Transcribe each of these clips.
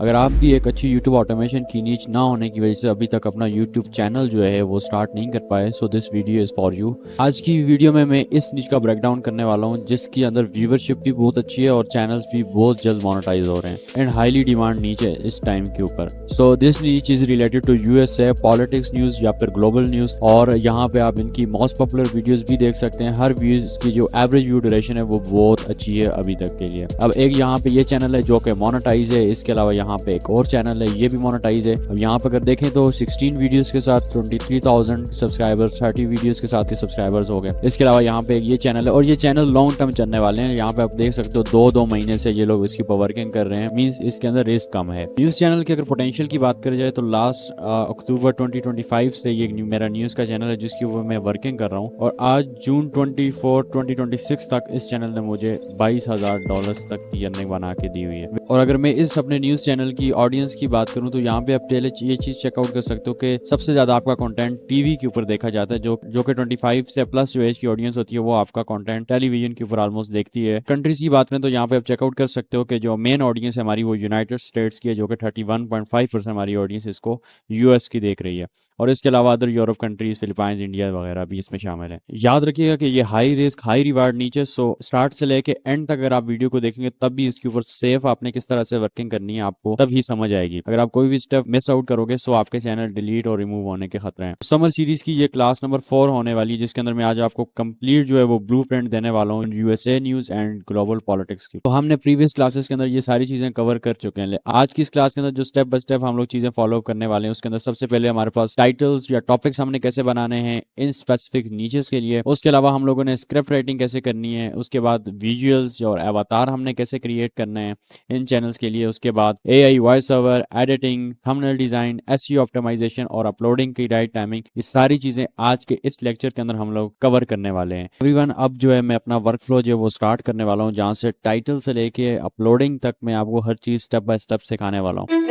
अगर आप भी एक अच्छी YouTube ऑटोमेशन की नीच ना होने की वजह से अभी तक अपना YouTube चैनल जो है वो स्टार्ट नहीं कर पाए, so this video is for you. आज की वीडियो में मैं इस नीच का ब्रेकडाउन करने वाला हूँ जिसके अंदर व्यूवरशिप भी बहुत अच्छी है और चैनल्स भी बहुत जल्द मोनेटाइज हो रहे हैं एंड हाईली डिमांड नीच है इस टाइम के ऊपर। So this niche is related to USA politics news या फिर ग्लोबल न्यूज़, और यहाँ पे आप इनकी मोस्ट पॉपुलर वीडियोस भी देख सकते हैं। हर व्यूज की जो एवरेज व्यू ड्यूरेशन है वो बहुत अच्छी है अभी तक के लिए। अब एक यहाँ पे ये चैनल है जो कि मोनेटाइज है, इसके अलावा यहाँ पे एक और चैनल है ये भी मोनेटाइज है। अब यहाँ पे अगर देखें तो 16 वीडियोस के साथ 23,000 सब्सक्राइबर्स, 30 वीडियोस के साथ के सब्सक्राइबर्स हो गए। इसके अलावा यहाँ पे ये चैनल है और ये चैनल लॉन्ग टर्म चलने वाले हैं। यहाँ पे आप देख सकते हो 2-2 महीने से ये लोग इसकी वर्किंग कर रहे हैं, मींस इसके अंदर रिस्क कम है। न्यूज़ चैनल की अगर पोटेंशियल की बात करी जाए तो लास्ट अक्टूबर 2025 से ये मेरा न्यूज़ का चैनल है जिसकी वो मैं वर्किंग कर रहा हूँ, और आज जून 24 2026 तक इस चैनल ने मुझे $22,000 तक की अर्निंग बना के दी हुई है। और अगर मैं इस अपने न्यूज़ चैनल की ऑडियंस की बात करूं तो यहाँ पे आप पहले ये चीज़ चेकआउट कर सकते हो कि सबसे ज़्यादा आपका कंटेंट टीवी के ऊपर देखा जाता है, जो कि 25 से प्लस जो एज की ऑडियंस होती है वो आपका कंटेंट टेलीविजन के ऊपर ऑलमोस्ट देखती है। कंट्रीज की बात करें तो यहाँ पे आप चेकआउट कर सकते हो कि जो मेन ऑडियंस है हमारी वो यूनाइटेड स्टेट्स की है, जो कि 31.5% हमारी ऑडियंस इसको US की देख रही है, और इसके अलावा other Europe countries, Philippines, India वगैरह भी इसमें शामिल है। याद रखिएगा कि ये हाई रिस्क हाई रिवार्ड नीचे, सो स्टार्ट से लेके एंड तक अगर आप वीडियो को देखेंगे तब भी इसके ऊपर सेफ आपने किस तरह से वर्किंग करनी है आपको तब ही समझ आएगी। अगर आप कोई भी स्टेप मिस आउट करोगे सो आपके चैनल डिलीट और रिमूव होने के खतरे हैं। समर सीरीज की ये क्लास नंबर 4 होने वाली है जिसके अंदर मैं आज आपको कंप्लीट जो है वो ब्लूप्रिंट देने वाला हूँ USA news and global politics की। तो हमने प्रीवियस क्लासेस के अंदर ये सारी चीजें कवर कर चुके हैं। आज की इस क्लास के अंदर जो स्टेप बाय स्टेप हम लोग चीजें फॉलो करने वाले हैं उसके अंदर सबसे पहले हमारे पास टाइटल्स या टॉपिक्स हमने कैसे बनाने हैं इन स्पेसिफिक नीचेस के लिए, उसके अलावा हम लोगों ने स्क्रिप्ट राइटिंग कैसे करनी है, उसके बाद विजुअल्स और अवतार हमने कैसे क्रिएट करना है इन चैनल्स के लिए, उसके बाद AI voice over, editing, thumbnail design, SEO optimization और अपलोडिंग की राइट टाइमिंग, ये सारी चीजें आज के इस लेक्चर के अंदर हम लोग कवर करने वाले हैं। एवरीवन, अब जो है मैं अपना वर्क फ्लो जो है वो स्टार्ट करने वाला हूँ, जहाँ से टाइटल से लेके अपलोडिंग तक मैं आपको हर चीज स्टेप बाय स्टेप सिखाने वाला हूँ।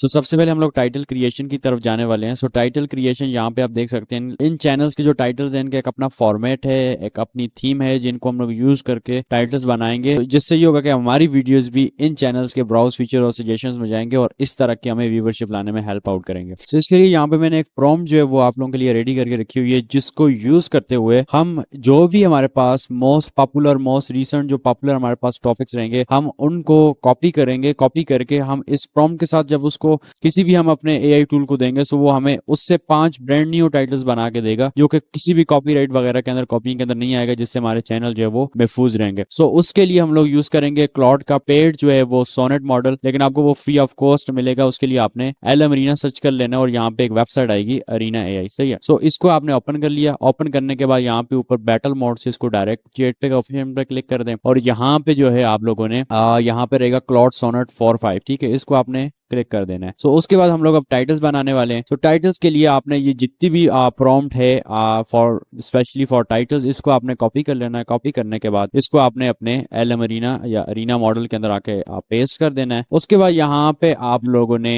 सबसे पहले हम लोग टाइटल क्रिएशन की तरफ जाने वाले हैं। टाइटल क्रिएशन यहाँ पे आप देख सकते हैं इन चैनल्स के जो टाइटल्स हैं इनका एक अपना फॉर्मेट है, एक अपनी थीम है जिनको हम लोग यूज करके टाइटल्स बनाएंगे, जिससे ये होगा कि हमारी वीडियोस भी इन चैनल्स के ब्राउज फीचर और सजेशंस में जाएंगे और इस तरह की हमें व्यूवरशिप लाने में हेल्प आउट करेंगे। इसके लिए यहाँ पे मैंने एक प्रॉम्प्ट जो है वो आप लोगों के लिए रेडी करके रखी हुई है, जिसको यूज करते हुए हम जो भी हमारे पास मोस्ट पॉपुलर मोस्ट रिसेंट जो पॉपुलर हमारे पास टॉपिक्स रहेंगे हम उनको कॉपी करेंगे। कॉपी करके हम इस प्रॉम्प्ट के साथ जब उसको किसी भी हम अपने AI टूल को देंगे सो वो हमें उससे 5 ब्रांड न्यू टाइटल्स बना के देगा, जो कि किसी भी कॉपीराइट वगैरह के अंदर कॉपिंग के अंदर नहीं आएगा, जिससे हमारे चैनल जो है वो महफूज रहेंगे। उसके लिए हम लोग यूज करेंगे क्लॉड का पेड जो है वो सोनेट मॉडल, लेकिन आपको वो फ्री ऑफ कॉस्ट मिलेगा। उसके लिए आपने LM अरीना सर्च कर लेना और यहाँ पे एक वेबसाइट आएगी अरीना AI, सही है। इसको आपने ओपन कर लिया। ओपन करने के बाद यहाँ पे ऊपर बैटल मोड से इसको डायरेक्ट चैट पे ऑप्शन पे क्लिक कर दें, और यहाँ पे जो है आप लोगों ने यहाँ पे रहेगा क्लॉड सोनेट 4.5, ठीक है, इसको आपने क्लिक कर देना है। उसके बाद हम लोग अब टाइटल्स बनाने वाले हैं। टाइटल्स के लिए आपने ये जितनी भी प्रॉम्प्ट है फॉर स्पेशली फॉर टाइटल्स, इसको आपने कॉपी कर लेना है। कॉपी करने के बाद इसको आपने अपने LM अरीना या अरीना मॉडल के अंदर आके पेस्ट कर देना है। उसके बाद यहाँ पे आप लोगों ने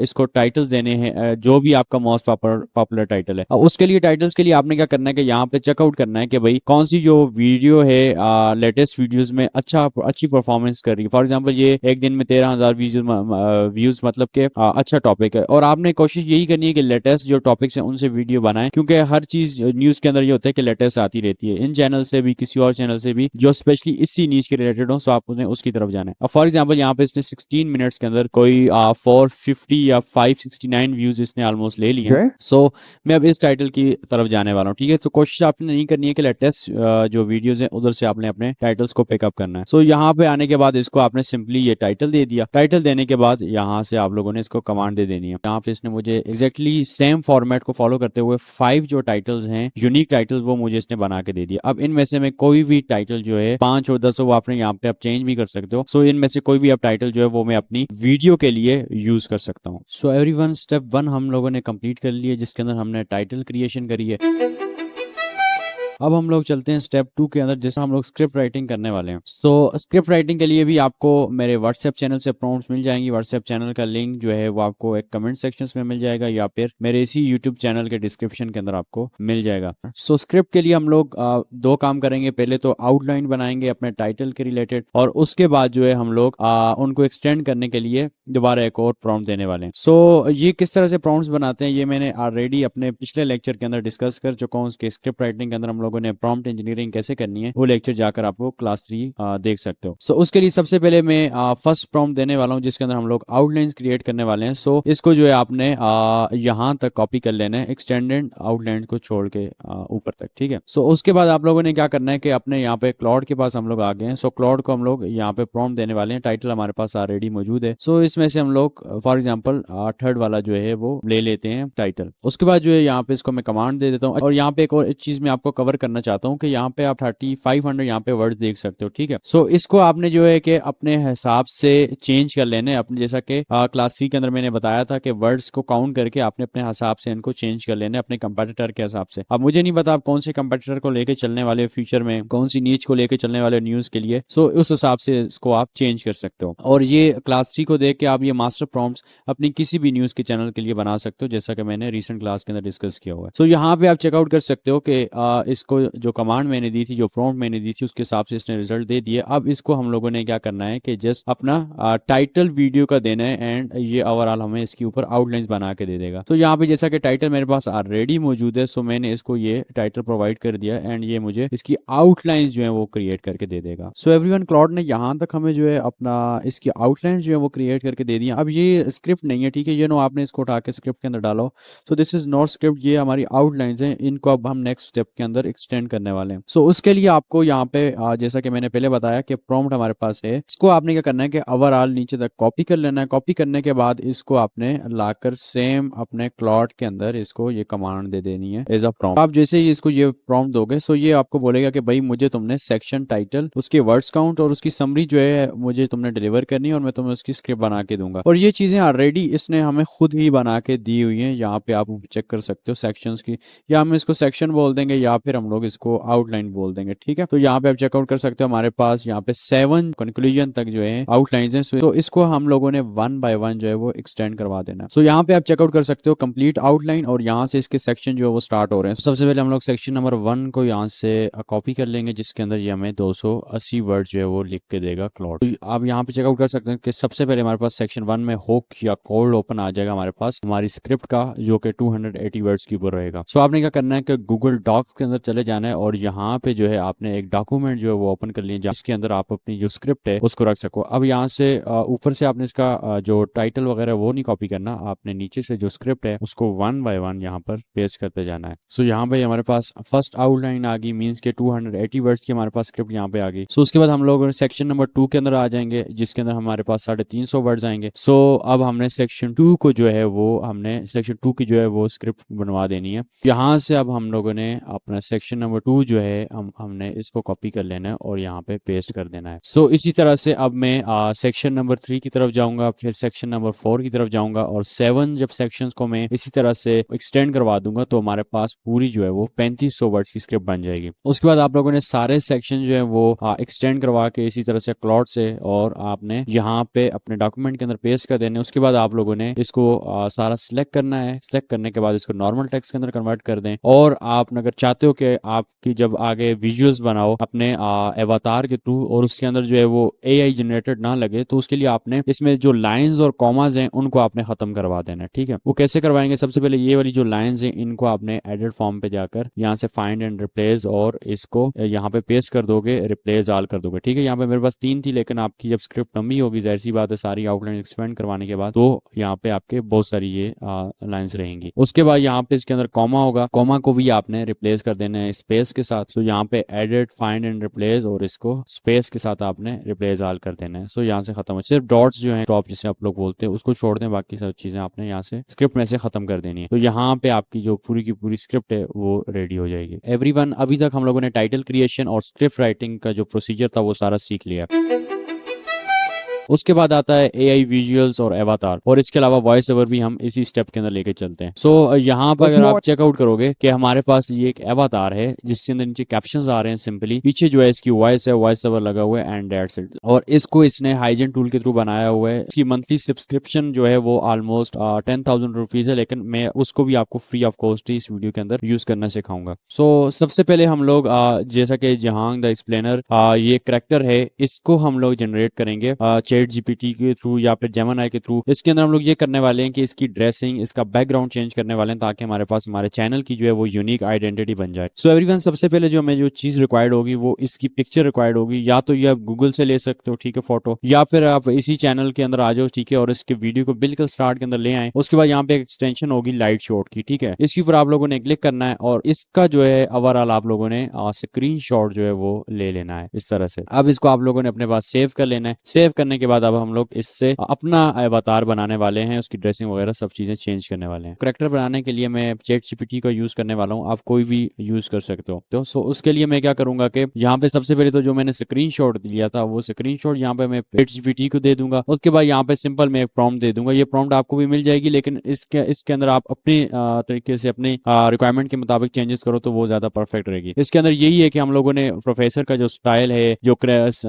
इसको टाइटल्स देने हैं जो भी आपका मोस्ट पॉपुलर टाइटल है। उसके लिए टाइटल्स के लिए आपने क्या करना है कि यहाँ पे चेकआउट करना है कि भाई कौन सी जो वीडियो है लेटेस्ट वीडियोज में अच्छी परफॉर्मेंस कर रही है। फॉर एग्जाम्पल ये एक दिन में 13,000 व्यूज मतलब के अच्छा टॉपिक है, और आपने कोशिश यही करनी है कि लेटेस्ट जो टॉपिक्स हैं उनसे वीडियो बनाएं, क्योंकि हर चीज न्यूज के अंदर ये होता है कि लेटेस्ट आती रहती है, इन चैनल से भी किसी और चैनल से भी जो स्पेशली इसी न्यूज के रिलेटेड हो, सो आप उन्हें उसकी तरफ जाना है। अब फॉर एग्जांपल यहाँ पे इसने 16 मिनट्स के अंदर कोई 450 या 569 व्यूज इसने ऑलमोस्ट ले लिए हैं। मैं अब इस टाइटल की तरफ जाने वाला हूँ, ठीक है। कोशिश आपने नहीं करनी है कि लेटेस्ट जो वीडियोज है उधर से आपने अपने टाइटल्स को पिकअप करना है। यहाँ पे आने के बाद इसको आपने सिंपली ये टाइटल दे दिया। टाइटल देने के बाद यहाँ से आप लोगों ने इसको कमांड दे देनी है। यहाँ पे इसने मुझे एग्जैक्टली सेम फॉर्मेट को फॉलो करते हुए 5 जो टाइटल्स हैं यूनिक टाइटल्स वो मुझे इसने बना के दे दिया। अब इनमें से मैं कोई भी टाइटल जो है 5 और 10 वो आपने यहाँ पे आप चेंज भी कर सकते हो। इनमें से कोई भी आप टाइटल जो है वो मैं अपनी वीडियो के लिए यूज कर सकता हूँ। एवरीवन, स्टेप 1 हम लोगों ने कंप्लीट कर लिया जिसके अंदर हमने टाइटल क्रिएशन करी है। अब हम लोग चलते हैं स्टेप 2 के अंदर, जिसमें हम लोग स्क्रिप्ट राइटिंग करने वाले हैं। सो स्क्रिप्ट राइटिंग के लिए भी आपको मेरे व्हाट्सएप चैनल से प्रॉम्प्ट्स मिल जाएंगी। व्हाट्सएप चैनल का लिंक जो है वो आपको एक कमेंट सेक्शन में मिल जाएगा या फिर मेरे इसी यूट्यूब चैनल के डिस्क्रिप्शन के अंदर आपको मिल जाएगा। सो स्क्रिप्ट के लिए हम लोग दो काम करेंगे। पहले तो आउटलाइन बनाएंगे अपने टाइटल के रिलेटेड, और उसके बाद जो है हम लोग उनको एक्सटेंड करने के लिए दोबारा एक और प्रॉम्प्ट देने वाले हैं। सो ये किस तरह से प्रॉम्प्ट्स बनाते हैं ये मैंने ऑलरेडी अपने पिछले लेक्चर के अंदर डिस्कस कर चुका हूँ। उसके स्क्रिप्ट राइटिंग के अंदर हम लोगों ने प्रॉम्प्ट इंजीनियरिंग कैसे करनी है वो लेक्चर जाकर आपको क्लास 3 देख सकते हो। सो उसके लिए सबसे पहले मैं फर्स्ट प्रॉम्प्ट देने वाला हूँ, जिसके अंदर हम लोग आउटलाइंस क्रिएट करने वाले हैं। सो इसको जो है आपने यहाँ तक कॉपी कर लेना है, एक्सटेंडेड आउटलाइन को छोड़ के ऊपर तक, ठीक है। सो उसके बाद आप लोगों ने क्या करना है कि अपने यहाँ पे क्लाउड के पास हम लोग आ गए हैं। सो क्लाउड को हम लोग यहाँ पे प्रॉम्प्ट देने वाले हैं। टाइटल हमारे पास ऑलरेडी मौजूद है। सो इसमें से हम लोग फॉर एग्जाम्पल थर्ड वाला जो है वो ले लेते हैं टाइटल। उसके बाद जो है यहाँ पे इसको मैं कमांड दे देता हूँ। और यहाँ पे एक और चीज मैं आपको कवर करना चाहता हूँ कि यहाँ पे आप 3500 यहाँ पे वर्ड्स देख सकते हो, ठीक है। सो इसको आपने जो है कि अपने हिसाब से चेंज कर लेने अपने, जैसा कि क्लास 3 के अंदर मैंने बताया था कि वर्ड्स को काउंट करके आपने अपने हिसाब से इनको चेंज कर लेने अपने कंपेटिटर के हिसाब से। अब मुझे नहीं पता आप कौन से कंपेटिटर को लेके चलने वाले फ्यूचर में, कौन सी नीच को लेके चलने वाले न्यूज के लिए। सो उस हिसाब से इसको आप चेंज कर सकते हो। और ये क्लास 3 को देख के आप ये मास्टर प्रॉम्प्ट्स अपनी किसी भी न्यूज के चैनल के लिए बना सकते हो, जैसा कि मैंने रिसेंट क्लास के अंदर डिस्कस किया हुआ है। सो यहाँ पे आप चेकआउट कर सकते हो कि इसको जो कमांड मैंने दी थी, जो प्रॉम्प्ट मैंने दी थी, उसके हिसाब से इसने रिजल्ट दे दिए। अब इसको हम लोगों ने क्या करना है कि जस्ट अपना टाइटल वीडियो का देना है एंड ये ओवरऑल हमें इसके ऊपर आउटलाइंस बना के दे देगा। तो यहाँ पे जैसा कि टाइटल मेरे पास ऑलरेडी मौजूद है, सो मैंने इसको ये टाइटल प्रोवाइड कर दिया एंड ये मुझे इसकी आउटलाइंस जो है वो क्रिएट करके दे देगा। सो एवरीवन, क्लाउड ने यहाँ तक हमें जो है अपना इसकी आउटलाइन जो है वो क्रिएट करके दे दिया। अब ये स्क्रिप्ट नहीं है, ठीक है, ये नो आपने इसको उठा के स्क्रिप्ट के अंदर डालो। So this is not script, ये हमारी आउटलाइंस हैं, इनको अब हम नेक्स्ट स्टेप के अंदर एक्सटेंड करने वाले हैं। सो उसके लिए आपको यहाँ पे जैसा कि मैंने पहले बताया कि प्रॉम्प्ट हमारे पास है, इसको आपने क्या करना है कि ओवरऑल नीचे तक कॉपी कर लेना है। कॉपी करने के बाद इसको आपने लाकर सेम अपने क्लाउड के अंदर इसको ये कमांड दे देनी है एज अ प्रॉम्प्ट। आप जैसे ही इसको ये प्रॉम्प्ट दोगे, सो ये आपको बोलेगा कि भाई मुझे तुमने सेक्शन टाइटल, उसके वर्ड्स काउंट और उसकी समरी जो है मुझे तुमने डिलीवर करनी है और मैं तुम्हें उसकी स्क्रिप्ट बना के दूंगा। और ये चीजें ऑलरेडी इसने हमें खुद ही बना के दी हुई हैं। यहाँ पे आप चेक कर सकते हो सेक्शंस की, या हम इसको सेक्शन बोल देंगे या फिर हम लोग इसको आउटलाइन बोल देंगे, ठीक है। तो यहाँ पे आप चेकआउट कर सकते हो हमारे पास यहाँ पे 7 कंक्लूजन तक जो है आउटलाइंस हैं। तो इसको हम लोगों ने 1 बाय 1 जो है वो एक्सटेंड करवा देना। सो यहाँ पे आप चेकआउट कर सकते हो कंप्लीट आउटलाइन, और यहाँ से इसके सेक्शन जो है वो स्टार्ट हो रहे हैं। सबसे पहले हम लोग सेक्शन नंबर 1 को यहाँ से कॉपी कर लेंगे, जिसके अंदर ये हमें 280 वर्ड जो है वो लिख के देगा क्लाउड। तो आप यहाँ पे चेकआउट कर सकते हैं कि सबसे पहले हमारे पास सेक्शन 1 में हुक या कोल्ड ओपन आ जाएगा हमारे पास हमारी स्क्रिप्ट का, जो कि 280 वर्ड्स के ऊपर रहेगा। सो आपने क्या करना है कि गूगल डॉक्स के अंदर चले जाना है और यहाँ पे जो है आपने एक डॉक्यूमेंट जो है वो ओपन कर लिया, जिसके अंदर आप अपनी जो स्क्रिप्ट है उसको रख सको। अब यहाँ से ऊपर से आपने इसका जो टाइटल वगैरह वो नहीं कॉपी करना, आपने नीचे से जो स्क्रिप्ट है उसको 1 बाय 1 यहाँ पर पेस्ट करते जाना है। सो यहाँ पे हमारे पास फर्स्ट आउटलाइन आ गई, मीन्स के 280 वर्ड्स की हमारे पास स्क्रिप्ट यहाँ पे आ गई। सो उसके बाद हम लोग सेक्शन नंबर 2 के अंदर आ जाएंगे, जिसके अंदर हमारे पास 350 वर्ड्स आएंगे। सो अब हमने सेक्शन 2 को जो है वो हमने सेक्शन 2 की जो है वो स्क्रिप्ट बनवा देनी है। यहाँ से अब हम लोगों ने अपना सेक्शन नंबर 2 जो है हमने इसको कॉपी कर लेना है और यहाँ पे पेस्ट कर देना है। सो इसी तरह से अब मैं सेक्शन नंबर 3 की तरफ जाऊंगा, फिर सेक्शन नंबर 4 की तरफ जाऊंगा, और 7 जब सेक्शंस को मैं इसी तरह से एक्सटेंड करवा दूंगा तो हमारे पास पूरी जो है वो 3500 वर्ड्स की स्क्रिप्ट बन जाएगी। उसके बाद आप लोगों ने सारे सेक्शन जो है वो एक्सटेंड करवा के इसी तरह से क्लाउड से और आपने यहाँ पे अपने डॉक्यूमेंट के अंदर पेस्ट कर देने। उसके बाद आप लोगों ने इसको सारा सिलेक्ट करना है। सिलेक्ट करने के बाद इसको नॉर्मल टेक्स्ट के अंदर कन्वर्ट कर दें, और आप अगर चाहते हो कि आपकी जब आगे विजुअल्स बनाओ अपने अवतार के थ्रू और उसके अंदर जो है वो AI जनरेटेड ना लगे, तो उसके लिए आपने इसमें जो लाइंस और कॉमाज हैं उनको आपने खत्म करवा देना है, ठीक है। वो कैसे करवाएंगे? सबसे पहले ये वाली जो लाइंस हैं इनको आपने एडिट फॉर्म पे जाकर यहाँ से फाइंड एंड रिप्लेस और इसको यहाँ पे पेस्ट कर दोगे, रिप्लेस ऑल कर दोगे, ठीक है। यहाँ पे मेरे पास 3 थी, लेकिन आपकी जब स्क्रिप्ट लंबी होगी, जाहिर सी बात है सारी आउटलाइन एक्सपेंड करवाने के बाद, तो यहाँ पे आपके बहुत सारी ये लाइंस रहेंगी। उसके बाद यहाँ पे इसके अंदर कॉमा होगा, कॉमा को भी आपने रिप्लेस कर देना है स्पेस के साथ। तो यहाँ पे एडिट फाइंड एंड रिप्लेस और इसको स्पेस के साथ आपने रिप्लेस ऑल कर देना है। सो यहाँ से खत्म है, सिर्फ डॉट्स जो है ड्रॉप जिसे आप लोग बोलते हैं उसको छोड़ दें, बाकी सब चीजें आपने यहाँ से स्क्रिप्ट में से खत्म कर देनी है। तो यहाँ पे आपकी जो पूरी की पूरी स्क्रिप्ट है वो रेडी हो जाएगी। एवरीवन, अभी तक हम लोगों ने टाइटल क्रिएशन और स्क्रिप्ट राइटिंग का जो प्रोसीजर था वो सारा सीख लिया। उसके बाद आता है एआई विजुअल्स और एवातार, और इसके अलावा वॉइस ओवर भी हम इसी स्टेप के अंदर लेके चलते हैं। सो यहाँ पर अगर आप चेकआउट करोगे कि हमारे पास ये एक एवातार है जिसके अंदर नीचे कैप्शंस आ रहे हैं, सिंपली पीछे जो है इसकी वॉइस है, वॉइस ओवर लगा हुआ है एंड दैट्स इट। और इसको इसने हाइजन टूल के थ्रू बनाया हुआ है। इसकी मंथली सब्सक्रिप्शन जो है वो ऑलमोस्ट 10,000 रुपीज है, लेकिन मैं उसको भी आपको फ्री ऑफ कॉस्ट ही इस वीडियो के अंदर यूज करना सिखाऊंगा। सो सबसे पहले हम लोग जैसा कि जहांग द एक्सप्लेनर ये करेक्टर है, इसको हम लोग जनरेट करेंगे चैट जीपीटी के थ्रू या फिर जेमिनी के थ्रू। इसके अंदर हम लोग ये करने वाले हैं कि इसकी ड्रेसिंग, इसका बैकग्राउंड चेंज करने वाले हैं ताकि हमारे पास हमारे चैनल की जो है वो यूनिक आइडेंटिटी बन जाए। सो एवरीवन, सबसे पहले जो हमें जो चीज रिक्वायर्ड होगी वो इसकी पिक्चर रिक्वायर्ड होगी। या तो ये आप गूगल से ले सकते हो, ठीक है, फोटो, या फिर आप इसी चैनल के अंदर आ जाओ, ठीक है, और इसके वीडियो को बिल्कुल स्टार्ट के अंदर ले आए। उसके बाद यहाँ पे एक एक्सटेंशन होगी लाइट शॉट की, ठीक है, इसके ऊपर आप लोगों ने क्लिक करना है और इसका जो है ओवरऑल आप लोगों ने स्क्रीन शॉट जो है वो ले लेना है इस तरह से। अब इसको आप लोगों ने अपने पास सेव कर लेना है। सेव करने के बाद अब हम लोग इससे अपना अवतार बनाने वाले हैं, उसकी ड्रेसिंग वगैरह सब चीजें चेंज करने वाले हैं। करेक्टर बनाने के लिए मैं चैट जीपीटी का यूज करने वाला हूँ, आप कोई भी यूज कर सकते हो। तो उसके लिए मैं क्या करूंगा कि यहाँ पे सबसे पहले तो जो मैंने स्क्रीनशॉट दिया था वो स्क्रीनशॉट यहाँ पे मैं चैट जीपीटी को दे दूंगा। उसके बाद यहाँ पे सिंपल मैं एक प्रॉम्प्ट दे दूंगा। ये प्रॉम्प्ट आपको भी मिल जाएगी, लेकिन इसके अंदर आप अपने तरीके से अपने रिक्वायरमेंट के मुताबिक चेंजेस करो तो वो ज्यादा परफेक्ट रहेगी। इसके अंदर यही है कि हम लोगों ने प्रोफेसर का जो स्टाइल है, जो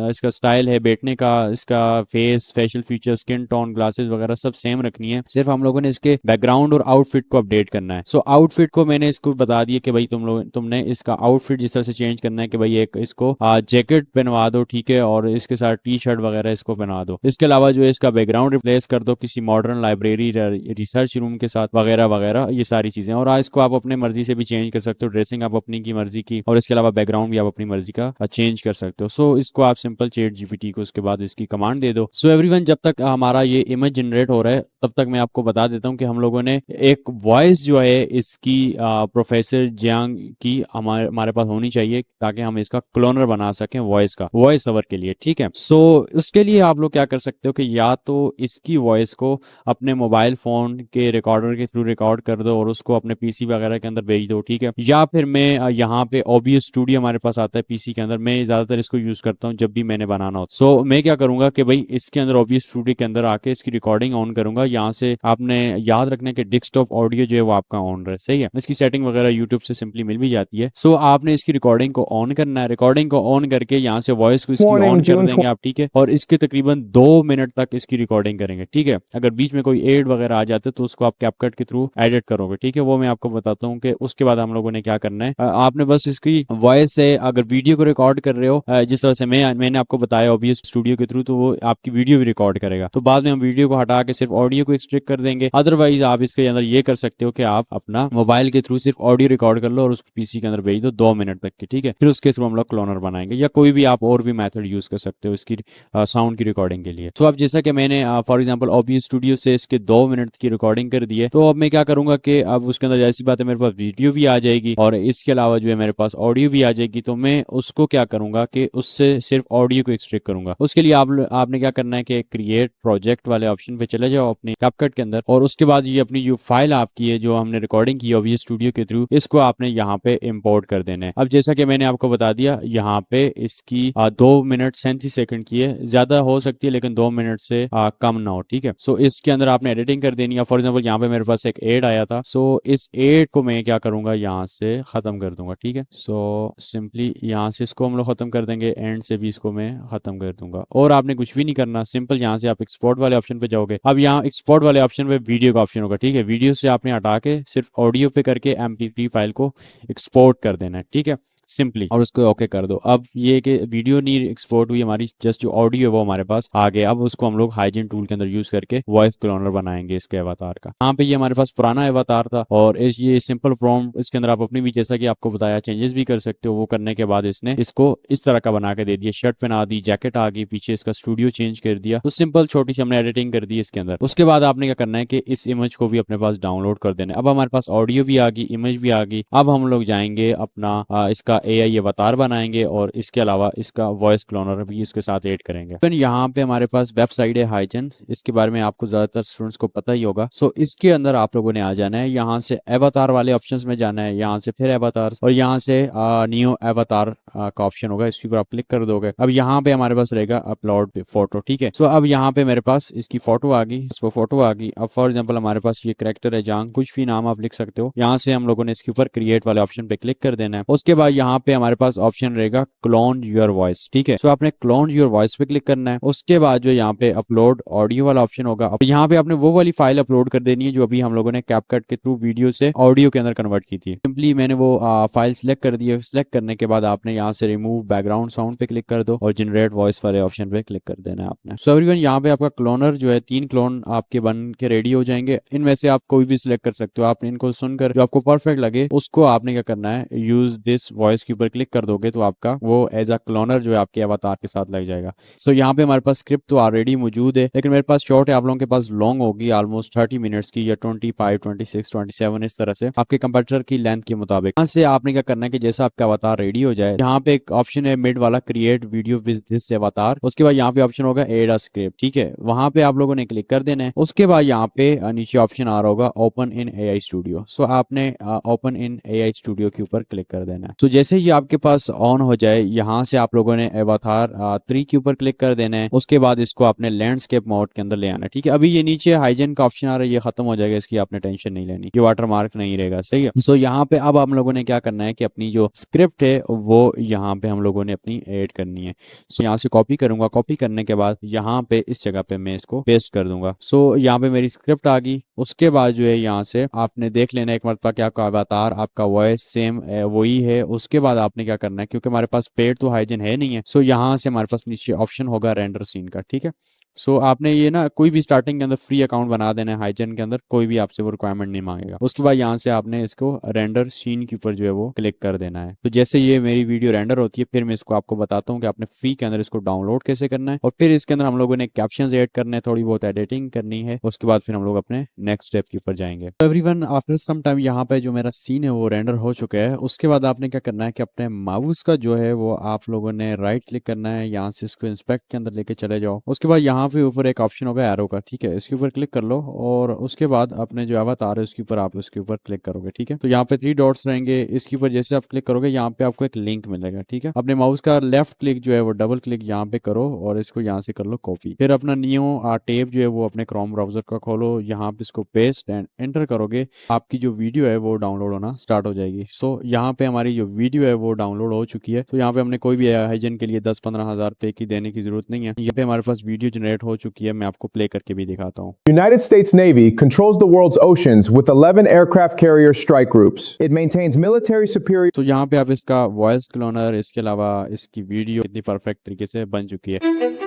इसका स्टाइल है बैठने का, इसका face, facial feature, skin tone, glasses वगैरह सब सेम रखनी है। सिर्फ हम लोगों ने इसके बैकग्राउंड और आउटफिट को अपडेट करना है। सो आउटफिट को मैंने इसको बता दिया कि भाई तुमने इसका आउटफिट जिस तरह से चेंज करना है कि भाई एक इसको जैकेट पहनवा दो, ठीक है, और इसके साथ टी शर्ट वगैरह इसको पहनवा दो। इसके अलावा जो है इसका बैकग्राउंड रिप्लेस कर दो किसी मॉडर्न लाइब्रेरी रिसर्च रूम के साथ वगैरह वगैरह, ये सारी चीजें। और इसको आप अपने मर्जी से भी चेंज कर सकते हो, ड्रेसिंग आप अपनी की मर्जी की, और इसके अलावा बैकग्राउंड भी आप अपनी मर्जी का चेंज कर सकते हो। सो इसको आप सिंपल चैट जीपीटी को उसके बाद इसकी कमांड दे दो। सो एवरीवन, जब तक हमारा ये इमेज जनरेट हो रहा है तब तक मैं आपको बता देता हूँ कि हम लोगों ने एक वॉइस जो है इसकी प्रोफेसर जियांग की हमारे पास होनी चाहिए ताकि हम इसका क्लोनर बना सकें वॉइस का, वॉइस ओवर के लिए, ठीक है। सो उसके लिए आप लोग क्या कर सकते हो कि या तो इसकी वॉइस को अपने मोबाइल फोन के रिकॉर्डर के थ्रू रिकॉर्ड कर दो और उसको अपने पीसी वगैरह के अंदर भेज दो, ठीक है। या फिर मैं यहाँ पे OBS स्टूडियो हमारे पास आता है पीसी के अंदर, मैं ज्यादातर इसको यूज करता हूँ जब भी मैंने बनाना हो। सो मैं क्या करूंगा कि भाई इसके अंदर OBS स्टूडियो के अंदर आके इसकी रिकॉर्डिंग ऑन करूंगा। यहाँ से आपने याद रखना कि डेस्कटॉप ऑडियो जो है वो आपका ऑन रहे, सही है। इसकी सेटिंग वगैरह यूट्यूब से सिंपली मिल भी जाती है। सो आपने इसकी रिकॉर्डिंग को ऑन करना है। रिकॉर्डिंग को ऑन करके यहाँ से वॉइस को इसकी ऑन कर देंगे आप, ठीक है, और इसके तकरीबन 2 मिनट तक इसकी रिकॉर्डिंग करेंगे, ठीक है। अगर बीच में कोई एड वगैरह आ जाते तो उसको आप कैपकट के थ्रू एडिट करोगे, ठीक है, वो मैं आपको बताता हूँ कि उसके बाद हम लोगों ने क्या करना है। आपने बस इसकी वॉइस से अगर वीडियो को रिकॉर्ड कर रहे हो जिस तरह से मैंने आपको बताया OBS स्टूडियो के थ्रू, तो वो आपकी वीडियो भी रिकॉर्ड करेगा। तो बाद में हम वीडियो को हटा के सिर्फ ऑडियो को एक्सट्रैक्ट कर देंगे। अदरवाइज आप इसके अंदर ये कर सकते हो कि आप अपना मोबाइल के थ्रू सिर्फ ऑडियो रिकॉर्ड कर लो और उसको पीसी के अंदर भेज दो 2 मिनट तक की, ठीक है। फिर उसके थ्रू हम लोग क्लोनर बनाएंगे, या कोई भी आप और भी मेथड यूज कर सकते हो इसकी साउंड की रिकॉर्डिंग के लिए। तो अब जैसा कि मैंने फॉर एग्जांपल OBS स्टूडियो से इसके 2 मिनट की रिकॉर्डिंग कर दी है, तो अब मैं क्या करूंगा कि अब उसके अंदर जैसी बात है मेरे पास वीडियो भी आ जाएगी और इसके अलावा जो है मेरे पास ऑडियो भी आ जाएगी। तो मैं उसको क्या करूंगा कि उससे सिर्फ ऑडियो को एक्सट्रैक्ट करूंगा। उसके लिए आपने क्या करना है कि क्रिएट प्रोजेक्ट वाले ऑप्शन पे चले जाओ अपने कैपकट के अंदर, और उसके बाद ये अपनी जो फाइल आपकी है जो हमने रिकॉर्डिंग की OBS स्टूडियो के थ्रू, इसको आपने यहाँ पे इंपोर्ट कर देना है। अब जैसा कि मैंने आपको बता दिया, यहाँ पे इसकी 2 मिनट 37 सेकंड की है, ज्यादा हो सकती है लेकिन 2 मिनट से कम ना हो, ठीक है। सो इसके अंदर आपने एडिटिंग कर देनी है। फॉर एग्जाम्पल यहाँ पे मेरे पास एक एड आया था, सो इस एड को मैं क्या करूंगा यहाँ से खत्म कर दूंगा, ठीक है। सो सिंपली यहाँ से इसको हम लोग खत्म कर देंगे, एंड से भी इसको मैं खत्म कर दूंगा, और आपने कुछ भी नहीं करना। सिंपल यहाँ से आप एक्सपोर्ट वाले ऑप्शन पे जाओगे। अब यहाँ एक्सपोर्ट वाले ऑप्शन पे वीडियो का ऑप्शन होगा, ठीक है। वीडियो से आपने हटा के सिर्फ ऑडियो पे करके MP3 फाइल को एक्सपोर्ट कर देना है, ठीक है, सिंपली, और उसको ओके कर दो। अब ये कि वीडियो नहीं एक्सपोर्ट हुई हमारी, जस्ट जो ऑडियो है वो हमारे पास आ गया। अब उसको हम लोग हाइजन टूल के अंदर यूज करके वॉइस क्लोनर बनाएंगे इसके अवतार का। यहाँ पे ये हमारे पास पुराना अवतार था और ये सिंपल प्रॉम्प्ट इसके अंदर आप अपनी भी जैसा कि आपको बताया चेंजेस भी कर सकते हो। वो करने के बाद इसने इसको इस तरह का बना के दे दिया, शर्ट पहना दी, जैकेट आ गई, पीछे इसका स्टूडियो चेंज कर दिया। तो सिंपल छोटी सी हमने एडिटिंग कर दी इसके अंदर। उसके बाद आपने क्या करना है कि इस इमेज को भी अपने पास डाउनलोड कर देना है। अब हमारे पास ऑडियो भी आ गई, इमेज भी आ गई। अब हम लोग जाएंगे अपना इसका AI अवतार बनाएंगे और इसके अलावा इसका वॉइस क्लोनर भी इसके साथ ऐड करेंगे। फिर यहाँ पे हमारे पास वेबसाइट है हाइजन, इसके बारे में आपको ज्यादातर स्टूडेंट्स को पता ही होगा। सो इसके अंदर आप लोगों ने आ जाना है, यहाँ से एवातार वाले ऑप्शंस में जाना है, यहाँ से फिर एवातार और यहाँ से न्यू एवातार का ऑप्शन होगा, इसके ऊपर आप क्लिक कर दोगे। अब यहाँ पे हमारे पास रहेगा अपलोड फोटो, ठीक है। सो अब यहाँ पे मेरे पास इसकी फोटो आ गई, इसको फोटो आ गई। अब फॉर एग्जाम्पल हमारे पास ये करेक्टर है जांग, कुछ भी नाम आप लिख सकते हो। यहाँ से हम लोगों ने इसके ऊपर क्रिएट वाले ऑप्शन पे क्लिक कर देना है। उसके बाद यहाँ पे हमारे पास ऑप्शन रहेगा क्लोन योर वॉइस, ठीक है। सो आपने क्लोन योर वॉइस पे क्लिक करना है। उसके बाद जो यहाँ पे अपलोड ऑडियो वाला ऑप्शन होगा, यहाँ पे आपने वो वाली फाइल अपलोड कर देनी है जो अभी हम लोगों ने कैपकट के थ्रू वीडियो से ऑडियो के अंदर कन्वर्ट की थी। सिंपली मैंने वो फाइल सिलेक्ट कर दी है। सिलेक्ट करने के बाद आपने यहाँ से रिमूव बैकग्राउंड साउंड पे क्लिक कर दो और जनरेट वॉइस वाले ऑप्शन पे क्लिक कर देना है आपने। सो एवरीवन, यहाँ पे आपका क्लोनर जो है 3 क्लोन आपके बन के रेडी हो जाएंगे। इनमें से आप कोई भी सिलेक्ट कर सकते हो। आपने इनको सुनकर जो आपको परफेक्ट लगे उसको आपने क्या करना है, यूज दिस वॉइस के ऊपर क्लिक कर दोगे तो आपका वो एज अ क्लोनर जो है आपके अवतार के साथ लग जाएगा। सो यहाँ पे हमारे पास स्क्रिप्ट तो ऑलरेडी मौजूद है, लेकिन मेरे पास शॉर्ट है, आप लोगों के पास लॉन्ग होगी ऑलमोस्ट 30 मिनट्स की या 25, 26, 27 इस तरह से आपके कंप्यूटर की लेंथ के मुताबिक। यहाँ से आपने क्या करना है कि जैसा आपका अवतार रेडी हो जाए, यहाँ पे एक ऑप्शन है मिड वाला, क्रिएट वीडियो विद दिस अवतार। उसके बाद यहाँ पे ऑप्शन होगा एड अ स्क्रिप्ट, ठीक है। वहां पे आप लोगों ने क्लिक कर देना है। उसके बाद यहाँ पे नीचे ऑप्शन आ रहा होगा ओपन इन AI स्टूडियो। सो आपने ओपन इन AI स्टूडियो के ऊपर क्लिक कर देना है। तो जैसे ही आपके पास ऑन हो जाए, यहाँ से आप लोगों ने अवतार 3 के ऊपर क्लिक कर देना है। उसके बाद इसको आपने लैंडस्केप मोड के अंदर ले आना है, ठीक है। अभी ये नीचे हाइजन का ऑप्शन आ रहा है, ये खत्म हो जाएगा, इसकी आपने टेंशन नहीं लेनी, ये वाटर मार्क नहीं रहेगा, सही है। सो यहाँ पे अब हम लोगों ने क्या करना है कि अपनी जो स्क्रिप्ट है वो यहाँ पे हम लोगों ने अपनी ऐड करनी है। सो यहाँ से कॉपी करूंगा, कॉपी करने के बाद यहाँ पे इस जगह पे मैं इसको पेस्ट कर दूंगा। सो यहाँ पे मेरी स्क्रिप्ट आ गई। उसके बाद जो है यहाँ से आपने देख लेना एक मरतबा क्या आपका अवतार, आपका वॉइस सेम वही है। उसके बाद आपने क्या करना है, क्योंकि हमारे पास पेड तो हाइजन है नहीं है, सो यहाँ से हमारे पास नीचे ऑप्शन होगा रेंडर सीन का, ठीक है। सो आपने ये ना कोई भी स्टार्टिंग के अंदर फ्री अकाउंट बना देना है हाइजन के अंदर, कोई भी आपसे वो रिक्वायरमेंट नहीं मांगेगा। उसके बाद यहाँ से आपने इसको रेंडर सीन के ऊपर जो है वो क्लिक कर देना है। तो जैसे ये मेरी वीडियो रेंडर होती है, फिर मैं इसको आपको बताता हूँ कि आपने फ्री के अंदर इसको डाउनलोड कैसे करना है। और फिर इसके अंदर हम लोगों ने कैप्शंस ऐड करने हैं, थोड़ी बहुत एडिटिंग करनी है। उसके बाद फिर हम लोग अपने नेक्स्ट स्टेप के ऊपर जाएंगे। तो एवरीवन, आफ्टर सम टाइम यहाँ पे जो मेरा सीन है वो रेंडर हो चुका है। उसके बाद आपने क्या करना है कि अपने माउस का जो है वो आप लोगों ने राइट क्लिक करना है, यहाँ से इसको इंस्पेक्ट के अंदर लेके चले जाओ। उसके बाद यहाँ पे ऊपर एक ऑप्शन होगा एरो का, ठीक है। इसके ऊपर क्लिक कर लो और उसके बाद अपने जो अवतार है उसके ऊपर आप उसके ऊपर क्लिक करोगे, ठीक है। तो यहाँ पे 3 डॉट्स रहेंगे, इसके ऊपर जैसे आप क्लिक करोगे यहाँ पे आपको एक लिंक मिलेगा, ठीक है। अपने माउस का लेफ्ट क्लिक जो है वो डबल क्लिक यहाँ पे करो और इसको यहाँ से कर लो कॉपी। फिर अपना न्यू टेप जो है वो अपने क्रोम ब्राउजर का खोलो, यहाँ पे इसको पेस्ट एंड एंटर करोगे, आपकी जो वीडियो है वो डाउनलोड होना स्टार्ट हो जाएगी। सो यहाँ पे हमारी जो वीडियो है वो डाउनलोड हो चुकी है। तो यहाँ पे हमने कोई भी हाइजन के लिए 10-15 हज़ार रुपए की देने की जरूरत नहीं है। यहाँ पे हमारे पास वीडियो जनरेट हो चुकी है, मैं आपको प्ले करके भी दिखाता हूँ। United States Navy controls the world's oceans with 11 aircraft carrier strike groups. It maintains military superiority. तो यहाँ पे आप इसका वॉइस क्लोनर, इसके अलावा इसकी वीडियो कितनी परफेक्ट तरीके से बन चुकी है।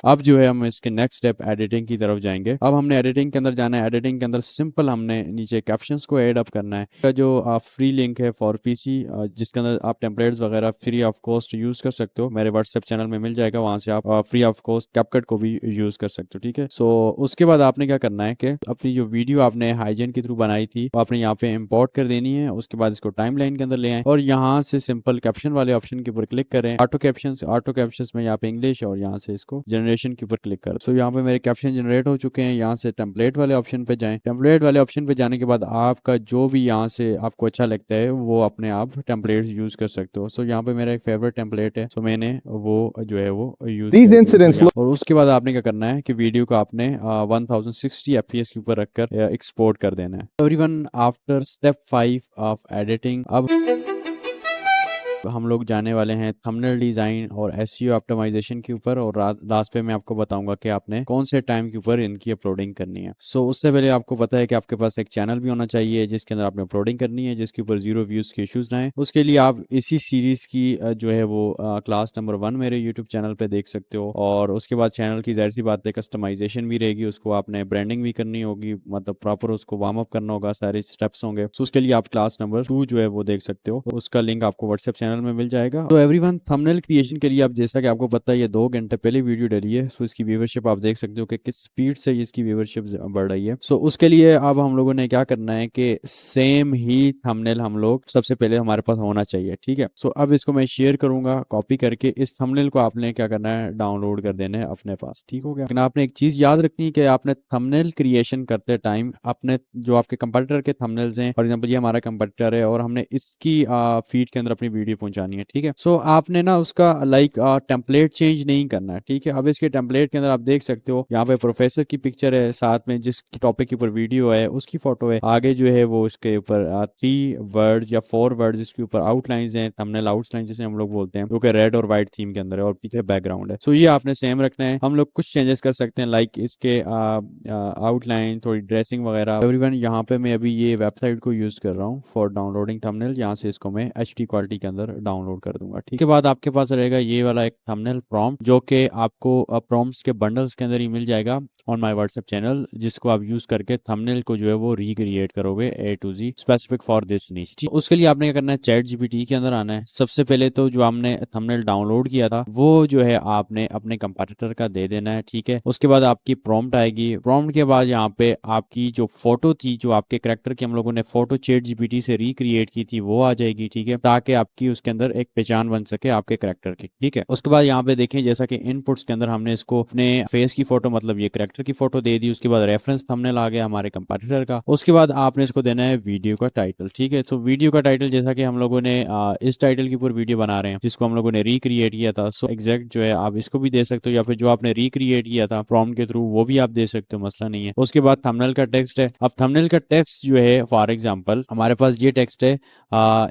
अब जो है हम इसके नेक्स्ट स्टेप एडिटिंग की तरफ जाएंगे। अब हमने एडिटिंग के अंदर जाना है। एडिटिंग के अंदर सिंपल हमने नीचे कैप्शंस को ऐड अप करना है। का जो फ्री लिंक है फॉर पीसी, जिसके अंदर आप टेम्पलेट्स वगैरह फ्री ऑफ कॉस्ट यूज कर सकते हो, मेरे व्हाट्सएप चैनल में मिल जाएगा, वहां से आप फ्री ऑफ कॉस्ट कैपकट को भी यूज कर सकते हो, ठीक है। सो उसके बाद आपने क्या करना है कि अपनी जो वीडियो आपने हाइजन के थ्रू बनाई थी वो आपने यहाँ पे इम्पोर्ट कर देनी है। उसके बाद इसको टाइम लाइन के अंदर ले आए और यहाँ से सिंपल कैप्शन वाले ऑप्शन के ऊपर क्लिक करें। ऑटो कैप्शन में यहाँ पे इंग्लिश और यहाँ से इसको जनरेशन के ऊपर क्लिक करें। सो यहाँ पे मेरे कैप्शन जनरेट हो चुके हैं। यहाँ से टेम्पलेट वाले ऑप्शन पे जाएं। टेम्पलेट वाले ऑप्शन पे जाने के बाद आपका जो भी यहाँ से आपको अच्छा लगता है वो अपने आप टेम्पलेट यूज कर सकते हो। सो यहाँ पे मेरा एक फेवरेट टेम्पलेट है, सो मैंने वो जो है वो यूज और उसके बाद आपने क्या करना है कि वीडियो को आपने 1060 FPS के ऊपर रखकर एक्सपोर्ट कर देना है। Everyone, after step 5 of editing, अब हम लोग जाने वाले हैं थंबनेल डिजाइन और एसईओ ऑप्टिमाइजेशन के ऊपर। और लास्ट पे मैं आपको बताऊंगा कि आपने कौन से टाइम के ऊपर इनकी अपलोडिंग करनी है। सो उससे पहले आपको पता है कि आपके पास एक चैनल भी होना चाहिए जिसके अंदर आपने अपलोडिंग करनी है, जिसके ऊपर 0 व्यूज के इश्यूज ना है। उसके लिए आप इसी सीरीज की जो है वो क्लास नंबर 1 मेरे यूट्यूब चैनल पे देख सकते हो। और उसके बाद चैनल की जाहिर सी बात है कस्टमाइजेशन भी रहेगी, उसको आपने ब्रांडिंग भी करनी होगी, मतलब प्रॉपर उसको वार्म अप करना होगा, सारे स्टेप्स होंगे। सो उसके लिए आप क्लास नंबर 2 जो है वो देख सकते हो। उसका लिंक आपको व्हाट्सएप चैनल चैनल में मिल जाएगा। तो एवरीवन, थंबनेल क्रिएशन के लिए आप जैसा कि आपको पता है ये 2 घंटे पहले वीडियो डली है, सो इसकी व्यूवरशिप आप देख सकते हो कि किस स्पीड से इसकी व्यूवरशिप बढ़ रही है। सो उसके लिए अब हम लोगों ने क्या करना है कि सेम ही थंबनेल हम लोग सबसे पहले हमारे पास होना चाहिए, ठीक है। सो अब इसको मैं शेयर करूंगा कॉपी करके, इस थंबनेल को आपने क्या करना है, डाउनलोड कर देना है अपने पास, ठीक हो गया। लेकिन आपने एक चीज याद रखनी है कि आपने थंबनेल क्रिएशन करते टाइम अपने जो आपके कंप्यूटर के थंबनेल्स हैं, फॉर एग्जांपल ये हमारा कंप्यूटर है और हमने इसकी फीड के अंदर अपनी वीडियो पहुंचानी है, ठीक है। सो आपने ना उसका लाइक टेम्पलेट चेंज नहीं करना है, ठीक है। अब इसके टेम्पलेट के अंदर आप देख सकते हो यहाँ पे प्रोफेसर की पिक्चर है, साथ में जिस टॉपिक के ऊपर वीडियो है उसकी फोटो है, आगे जो है वो इसके ऊपर 3 वर्ड्स या 4 वर्ड्स इसके ऊपर आउटलाइंस हैं, थंबनेल आउटलाइन जिसे हम लोग बोलते हैं, जो कि रेड और व्हाइट थीम के अंदर है और पीछे बैकग्राउंड है। सो ये आपने सेम रखना है। हम लोग कुछ चेंजेस कर सकते हैं, लाइक इसके आउटलाइन, थोड़ी ड्रेसिंग वगैरह। एवरीवन, यहाँ पे मैं अभी ये वेबसाइट को यूज कर रहा हूँ फॉर डाउनलोडिंग थंबनेल, यहाँ से इसको मैं HD क्वालिटी के अंदर डाउनलोड कर दूंगा, ठीक है। बाद आपके पास रहेगा ये वाला एक थंबनेल प्रॉम्प्ट, जो कि आपको प्रॉम्प्ट्स के बंडल्स के अंदर ही मिल जाएगा ऑन माय व्हाट्सएप चैनल, जिसको आप यूज करके थंबनेल को जो है वो रिक्रिएट करोगे A to Z specific for this नीच। उसके लिए आपने क्या करना है, चैट GPT के अंदर आना है। सबसे पहले तो जो हमने थंबनेल डाउनलोड किया था वो जो है आपने अपने कंप्यूटर का दे देना है, ठीक है। उसके बाद आपकी प्रॉम्प्ट आएगी, प्रॉम्प्ट के बाद यहाँ पे आपकी जो फोटो थी, जो आपके कैरेक्टर की हम लोगों ने फोटो चैट GPT से रिक्रिएट की थी, वो आ जाएगी, ठीक है, ताकि आपकी उसके अंदर एक पहचान बन सके आपके कैरेक्टर की, ठीक है। उसके बाद यहाँ पे देखें, जैसा कि इनपुट्स के अंदर हमने इसको अपने फेस की फोटो, मतलब ये कैरेक्टर की फोटो दे दी। उसके बाद रेफरेंस थंबनेल आ गया हमारे कंप्यूटर का। उसके बाद आपने इसको देना है वीडियो का टाइटल, ठीक है। सो वीडियो का टाइटल जैसा कि हम लोगों ने इस टाइटल के ऊपर वीडियो बना रहे हैं जिसको हम लोगों ने रिक्रिएट किया था, सो एग्जैक्ट जो है आप इसको भी दे सकते हो, या फिर जो आपने रिक्रिएट किया था प्रॉम्प्ट के थ्रू वो भी आप दे सकते हो, मसला नहीं है। उसके बाद थंबनेल का टेक्स्ट है। अब थंबनेल का टेक्स्ट जो है, फॉर एग्जांपल हमारे पास ये टेक्स्ट है,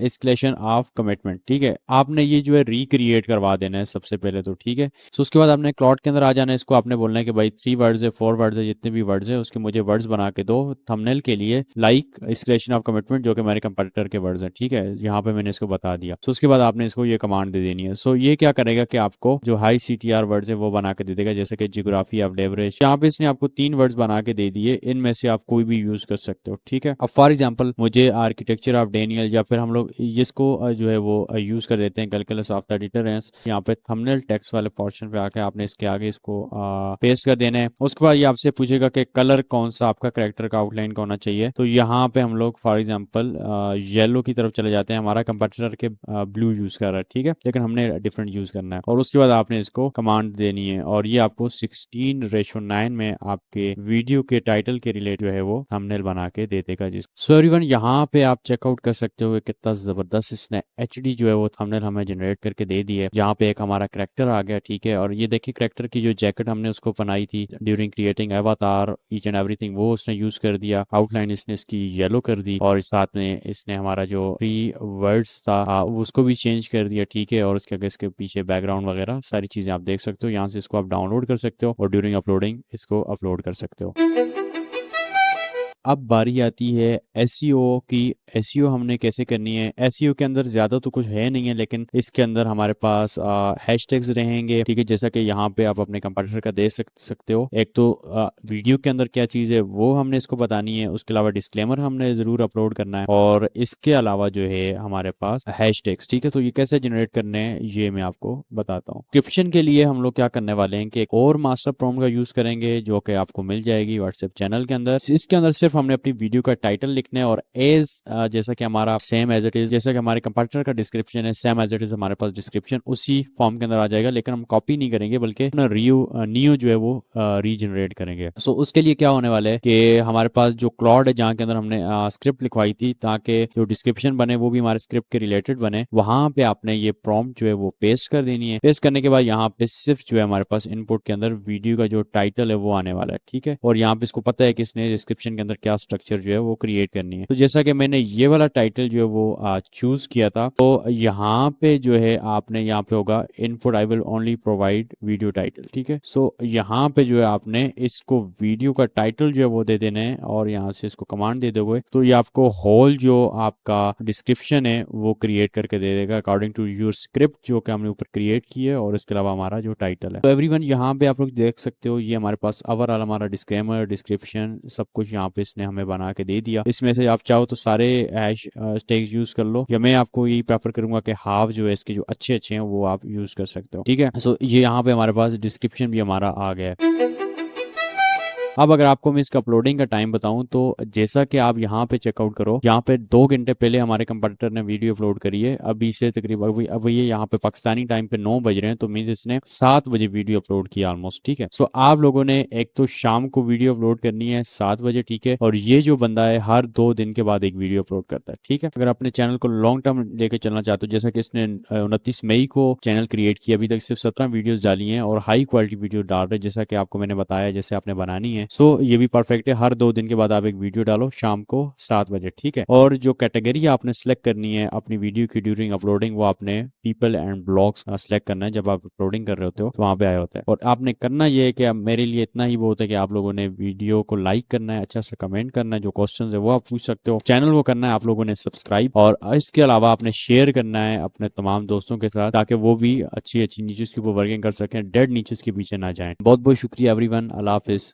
एक्सक्लेमेशन ऑफ कमिटमेंट, ठीक है। आपने ये जो है रिक्रिएट करवा देना है सबसे पहले तो, ठीक है। सो उसके बाद आपने क्लॉट के अंदर आ जाना है, इसको आपने बोलना है कि भाई 3 वर्ड्स है, 4 वर्ड्स है, जितने भी वर्ड्स है उसके मुझे वर्ड्स बना के दो थंबनेल के लिए, लाइक एक्सक्लेमेशन ऑफ कमिटमेंट, जो कि मेरे कंप्यूटर के वर्ड्स हैं, ठीक है। यहाँ पे मैंने इसको बता दिया। सो उसके बाद आपने इसको ये कमांड दे देनी है। सो ये क्या करेगा कि आपको जो हाई CTR वर्ड्स है वो बना के दे देगा, जैसे कि जियोग्राफी ऑफ लेवरेज। यहाँ पे इसने आपको 3 वर्ड्स बना के दे दिए, इनमें से आप कोई भी यूज कर सकते हो, ठीक है। अब फॉर एग्जाम्पल मुझे आर्किटेक्चर ऑफ डेनियल, या फिर हम लोग इसको जो है वो यूज कर देते हैं कैलकुलस ऑफ द डिटरेंस। यहाँ पे थंबनेल टेक्स्ट वाले पोर्शन पे आके आपने इसके आगे इसको पेस्ट कर देना है। उसके बाद ये आपसे पूछेगा कि कलर कौन सा आपका कैरेक्टर का आउटलाइन का होना चाहिए। तो यहाँ पे हम लोग फॉर एग्जांपल येलो की तरफ चले जाते हैं। हमारा कंप्यूटर के ब्लू यूज कर रहा है, ठीक है, लेकिन हमने डिफरेंट यूज करना है। और उसके बाद आपने इसको कमांड देनी है और ये आपको 16:9 में आपके वीडियो के टाइटल के रिलेट जो है वो थंबनेल बना के दे देगा जी। सो एवरीवन, यहाँ पे आप चेकआउट कर सकते हो कितना जबरदस्त इसने HD जो है वो थंबनेल हमें जनरेट करके दे दी है। यहाँ पे एक हमारा कैरेक्टर आ गया, ठीक है। और ये देखिए कैरेक्टर की जो जैकेट हमने उसको बनाई थी during creating avatar each and everything, वो उसने यूज कर दिया। आउटलाइन इसने इसकी येलो कर दी और साथ में इसने हमारा जो 3 वर्ड्स था उसको भी चेंज कर दिया, ठीक है। और उसके आगे इसके पीछे बैकग्राउंड वगैरह सारी चीजें आप देख सकते हो। यहाँ से इसको आप डाउनलोड कर सकते हो और ड्यूरिंग अपलोडिंग इसको अपलोड कर सकते हो। अब बारी आती है SEO की। SEO हमने कैसे करनी है। SEO के अंदर ज़्यादा तो कुछ है नहीं है, लेकिन इसके अंदर हमारे पास हैशटैग्स रहेंगे, ठीक है। जैसा कि यहाँ पे आप अपने कंप्यूटर का दे सकते हो। एक तो वीडियो के अंदर क्या चीज़ है वो हमने इसको बतानी है, उसके अलावा डिस्क्लेमर हमने ज़रूर अपलोड करना है, और इसके अलावा जो है हमारे पास हैशटैग्स, ठीक है। तो ये कैसे जनरेट करने हैं ये मैं आपको बताता हूँ। डिस्क्रिप्शन के लिए हम लोग क्या करने वाले हैं कि एक और मास्टर प्रॉम्प्ट का यूज़ करेंगे, जो कि आपको मिल जाएगी व्हाट्सएप चैनल के अंदर। इसके अंदर सिर्फ हमने अपनी वीडियो का टाइटल लिखना है और जैसा कि हमारा सेम एज इट इज, जैसा कि हमारे कंप्यूटर का डिस्क्रिप्शन है सेम एज इट इज हमारे पास डिस्क्रिप्शन उसी फॉर्म के अंदर आ जाएगा, लेकिन हम कॉपी नहीं करेंगे बल्कि अपना नियो जो है वो रीजनरेट करेंगे। सो उसके लिए क्या होने वाला है कि हमारे पास जो क्लॉड है जहाँ के अंदर हमने स्क्रिप्ट लिखवाई थी ताकि जो डिस्क्रिप्शन बने वो भी हमारे स्क्रिप्ट के रिलेटेड बने, वहां पे आपने ये प्रॉम्प्ट जो है वो पेस्ट कर देनी है। पेस्ट करने के बाद यहाँ पे सिर्फ जो है हमारे पास इनपुट के अंदर वीडियो का जो टाइटल है वो आने वाला है, ठीक है। और यहाँ पे इसको पता है कि इसने डिस्क्रिप्शन के अंदर क्या स्ट्रक्चर जो है वो क्रिएट करनी है। तो जैसा कि मैंने ये वाला टाइटल जो है वो चूज किया था, तो यहाँ पे जो है आपने यहाँ पे होगा input I will only provide video title, ठीक है। सो यहाँ पे जो है आपने इसको वीडियो का टाइटल जो है वो दे देना है और यहाँ से इसको कमांड दे दोगे तो ये आपको होल जो आपका डिस्क्रिप्शन है वो क्रिएट करके दे देगा अकॉर्डिंग टू योर स्क्रिप्ट जो कि हमने ऊपर क्रिएट की है, और इसके अलावा हमारा जो टाइटल है। तो एवरीवन, यहाँ पे आप लोग देख सकते हो ये हमारे पास ओवरऑल हमारा डिस्क्लेमर डिस्क्रिप्शन सब कुछ यहाँ पे इसने हमें बना के दे दिया। इसमें से आप चाहो तो सारे हैश टैग्स यूज कर लो, या मैं आपको यही प्रेफर करूंगा कि हाफ जो है इसके जो अच्छे अच्छे हैं वो आप यूज कर सकते हो। ठीक है, सो ये यहाँ पे हमारे पास डिस्क्रिप्शन भी हमारा आ गया है। अब अगर आपको मैं इसका अपलोडिंग का टाइम बताऊं तो जैसा कि आप यहाँ पे चेकआउट करो, यहाँ पे 2 घंटे पहले हमारे कंपटीटर ने वीडियो अपलोड करी है। अभी से तकरीबन अब ये यहाँ पे पाकिस्तानी टाइम पे 9 बज रहे हैं, तो मीन्स इसने 7 बजे वीडियो अपलोड किया ऑलमोस्ट। ठीक है, सो आप लोगों ने एक तो शाम को वीडियो अपलोड करनी है 7 बजे। ठीक है, और ये जो बंदा है हर 2 दिन के बाद एक वीडियो अपलोड करता है। ठीक है, अगर अपने चैनल को लॉन्ग टर्म लेके चलना चाहते हो, जैसा कि इसने 29 मई को चैनल क्रिएट किया, अभी तक सिर्फ 17 वीडियोस डाली हैं और हाई क्वालिटी वीडियो डाल रहे हैं, जैसा कि आपको मैंने बताया जैसे आपने बनानी है। सो ये भी परफेक्ट है, हर 2 दिन के बाद आप एक वीडियो डालो शाम को 7 बजे। ठीक है, और जो कैटेगरी आपने सेलेक्ट करनी है अपनी वीडियो की ड्यूरिंग अपलोडिंग, वो आपने पीपल एंड ब्लॉग्स सेलेक्ट करना है जब आप अपलोडिंग कर रहे होते हो, तो वहां पे आया होता है। और आपने करना ये है कि मेरे लिए इतना ही बहुत है कि आप लोगों ने वीडियो को लाइक करना है, अच्छा सा कमेंट करना है, जो क्वेश्चन है वो आप पूछ सकते हो, चैनल को करना है आप लोगों ने सब्सक्राइब, और इसके अलावा आपने शेयर करना है अपने तमाम दोस्तों के साथ, ताकि वो भी अच्छी अच्छी नीचेस के ऊपर वर्किंग कर सकें, डेड नीचेस के पीछे ना जाएं। बहुत बहुत शुक्रिया एवरीवन, अल्लाह हाफिज।